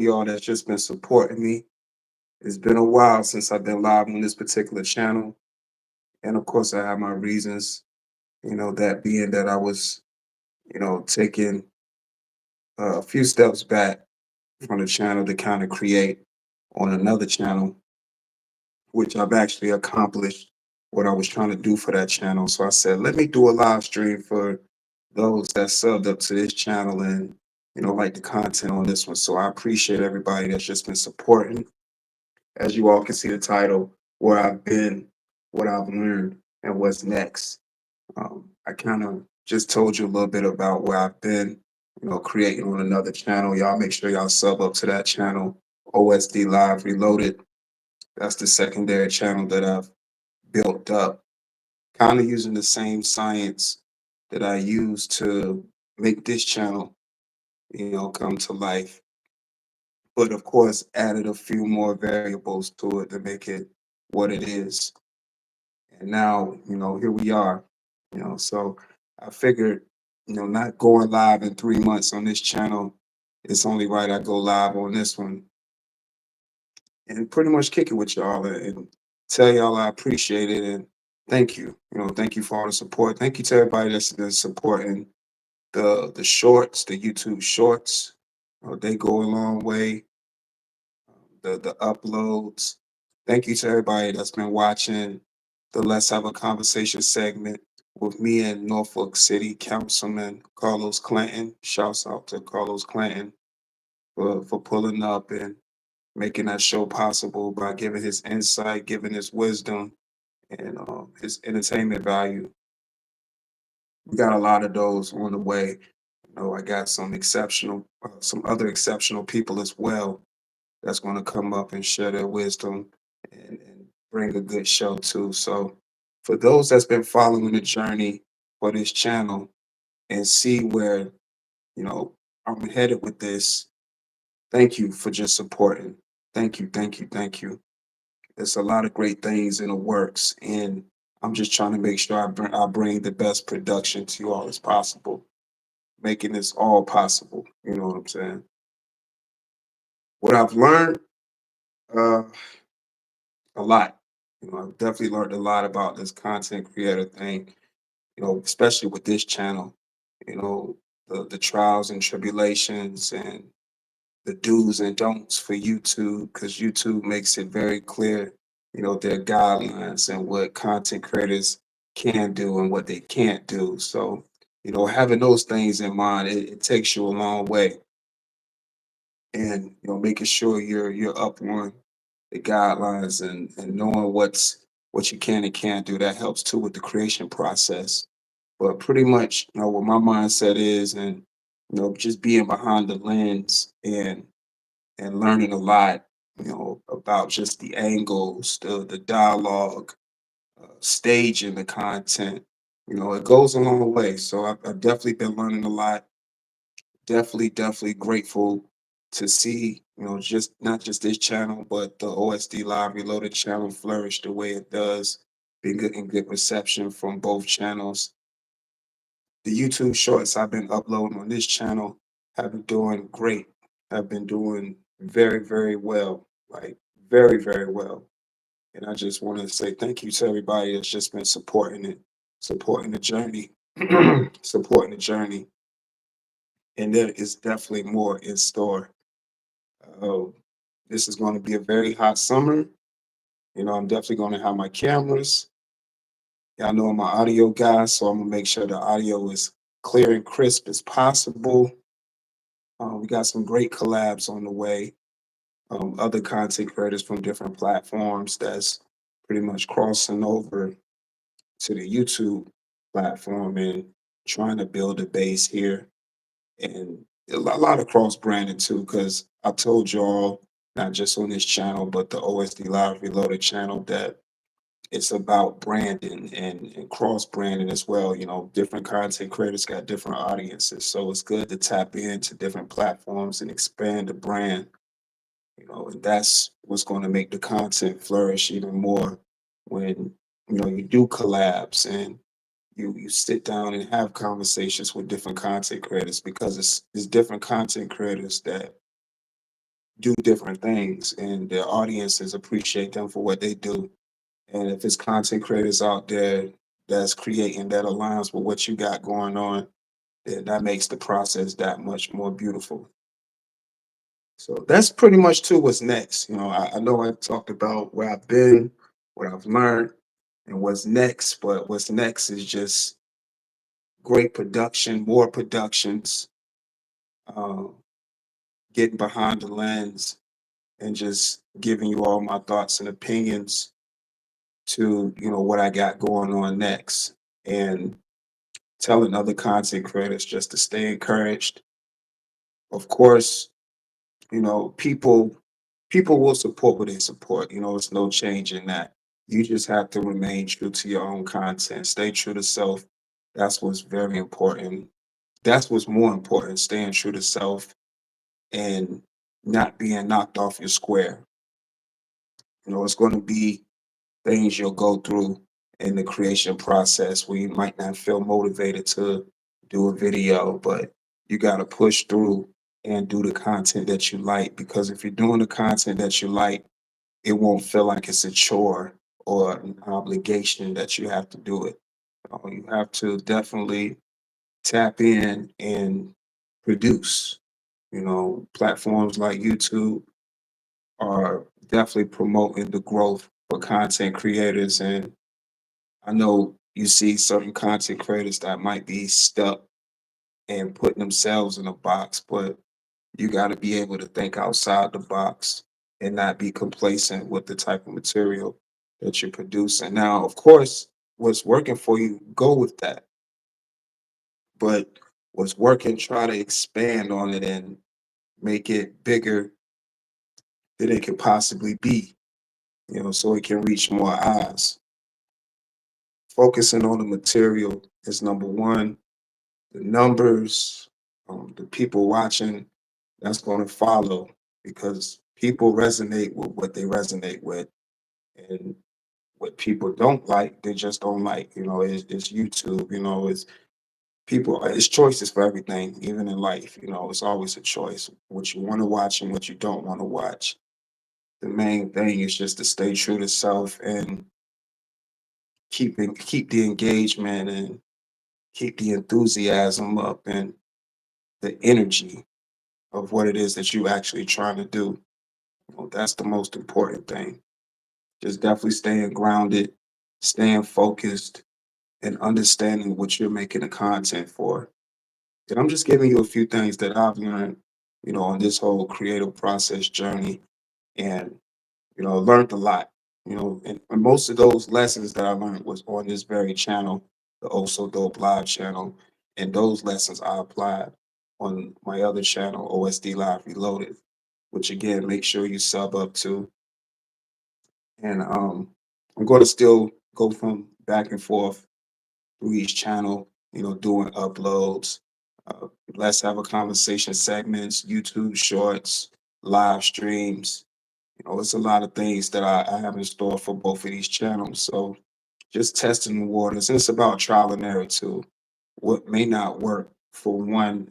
y'all that's just been supporting me. It's been a while since I've been live on this particular channel. And of course, I have my reasons, that being that I was, taking a few steps back from the channel to kind of create on another channel, which I've actually accomplished what I was trying to do for that channel. So I said, let me do a live stream for those that subbed up to this channel and, like the content on this one. So I appreciate everybody that's just been supporting. As you all can see the title, where I've been, what I've learned, and what's next. I kind of just told you a little bit about where I've been, creating on another channel. Y'all make sure y'all sub up to that channel, OSD Live Reloaded. That's the secondary channel that I've built up, kind of using the same science that I used to make this channel, come to life. But of course, added a few more variables to it to make it what it is. And now, here we are, so I figured, not going live in 3 months on this channel, it's only right I go live on this one and pretty much kick it with y'all and tell y'all I appreciate it and thank you. Thank you for all the support. Thank you to everybody that's been supporting the shorts, the YouTube shorts. They go a long way. The uploads. Thank you to everybody that's been watching the Let's Have a Conversation segment with me and Norfolk City Councilman Carlos Clanton. Shouts out to Carlos Clanton for pulling up and making that show possible by giving his insight, giving his wisdom, and his entertainment value. We got a lot of those on the way. I got some other exceptional people as well that's going to come up and share their wisdom and bring a good show too. So, for those that's been following the journey for this channel and see where I'm headed with this, thank you for just supporting. Thank you, thank you, thank you. There's a lot of great things in the works, and I'm just trying to make sure I bring the best production to you all as possible, making this all possible. You know what I'm saying? What I've learned, uh, a lot. I've definitely learned a lot about this content creator thing. Especially with this channel. You know, the trials and tribulations and the do's and don'ts for YouTube, because YouTube makes it very clear, their guidelines and what content creators can do and what they can't do. So, having those things in mind, it takes you a long way. And making sure you're up on the guidelines and knowing what you can and can't do, that helps too with the creation process. But pretty much, what my mindset is, and just being behind the lens and learning a lot, about just the angles, the dialogue, staging the content. It goes a long way. So I've definitely been learning a lot. Definitely grateful to see, just not just this channel, but the OSD Live Reloaded channel flourish the way it does. Been getting good reception from both channels. The YouTube shorts I've been uploading on this channel have been doing great. Have been doing very well, like very well. And I just want to say thank you to everybody that's just been supporting it, supporting the journey, supporting the journey. And there is definitely more in store. Uh, this is going to be a very hot summer. I'm definitely going to have my cameras. Y'all know I'm an audio guy, so I'm gonna make sure the audio is clear and crisp as possible. We got some great collabs on the way. Other content creators from different platforms that's pretty much crossing over to the YouTube platform and trying to build a base here. And a lot of cross branding too, because I told y'all, not just on this channel, but the OSD Live Reloaded channel, that it's about branding and cross branding as well. Different content creators got different audiences. So it's good to tap into different platforms and expand the brand. And that's what's going to make the content flourish even more when, you do collabs and you sit down and have conversations with different content creators, because it's different content creators that do different things, and their audiences appreciate them for what they do. And if it's content creators out there that's creating that aligns with what you got going on, then that makes the process that much more beautiful. So that's pretty much too what's next. I know I talked about where I've been, what I've learned, and what's next, but what's next is just great production, more productions, um, getting behind the lens, and just giving you all my thoughts and opinions to what I got going on next, and telling other content creators just to stay encouraged. Of course, people will support what they support. It's no change in that. You just have to remain true to your own content, stay true to self. That's what's very important. That's what's more important, staying true to self and not being knocked off your square. It's going to be things you'll go through in the creation process where you might not feel motivated to do a video, but you got to push through and do the content that you like. Because if you're doing the content that you like, it won't feel like it's a chore or an obligation that you have to do it. You have to definitely tap in and produce. Platforms like YouTube are definitely promoting the growth for content creators. And I know you see certain content creators that might be stuck and putting themselves in a box, but you got to be able to think outside the box and not be complacent with the type of material that you're producing. Now, of course, what's working for you, go with that. But what's working, try to expand on it and make it bigger than it can possibly be, so it can reach more eyes. Focusing on the material is number one. The numbers, the people watching, that's going to follow because people resonate with what they resonate with. And what people don't like, they just don't like. It's YouTube, it's choices for everything, even in life. It's always a choice what you want to watch and what you don't want to watch. The main thing is just to stay true to self and keep the engagement and keep the enthusiasm up and the energy of what it is that you actually trying to do. That's the most important thing. Just definitely staying grounded, staying focused, and understanding what you're making the content for. And I'm just giving you a few things that I've learned, on this whole creative process journey, and learned a lot. And most of those lessons that I learned was on this very channel, the Also Dope Live channel, and those lessons I applied on my other channel, OSD Live Reloaded, which again, make sure you sub up to. And I'm going to still go from back and forth through each channel, doing uploads. Let's have a conversation segments, YouTube shorts, live streams. It's a lot of things that I have in store for both of these channels. So just testing the waters. And it's about trial and error too. What may not work for one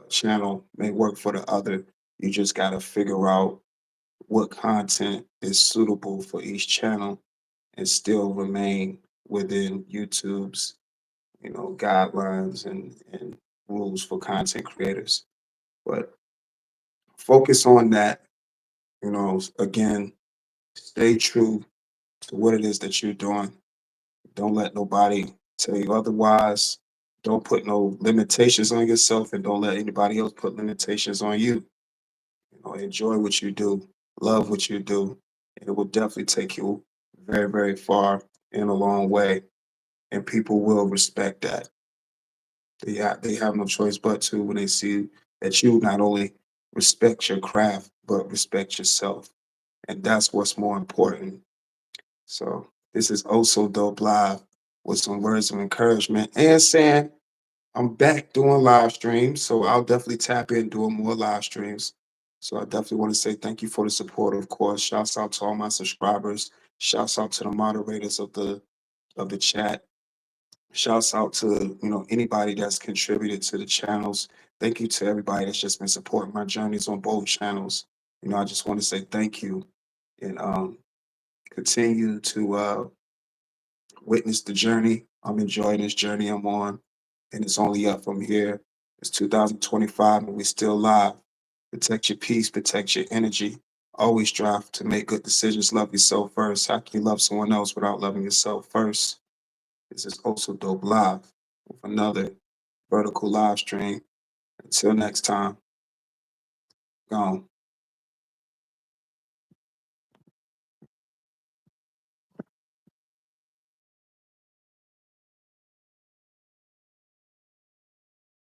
channel may work for the other. You just got to figure out what content is suitable for each channel and still remain within YouTube's, guidelines and rules for content creators. But focus on that, again, stay true to what it is that you're doing. Don't let nobody tell you otherwise. Don't put no limitations on yourself and don't let anybody else put limitations on you. Enjoy what you do, love what you do, and it will definitely take you very, very far in a long way. And people will respect that. They have no choice but to when they see that you not only respect your craft, but respect yourself. And that's what's more important. So this is also Dope Live with some words of encouragement and saying I'm back doing live streams. So I'll definitely tap in doing more live streams. So I definitely want to say thank you for the support, of course. Shouts out to all my subscribers. Shouts out to the moderators of the chat. Shouts out to anybody that's contributed to the channels. Thank you to everybody that's just been supporting my journeys on both channels. I just want to say thank you and continue to witness the journey. I'm enjoying this journey I'm on, and it's only up from here. It's 2025, and we're still live. Protect your peace, protect your energy. Always strive to make good decisions. Love yourself first. How can you love someone else without loving yourself first? This is also Dope Live with another vertical live stream. Until next time, gone.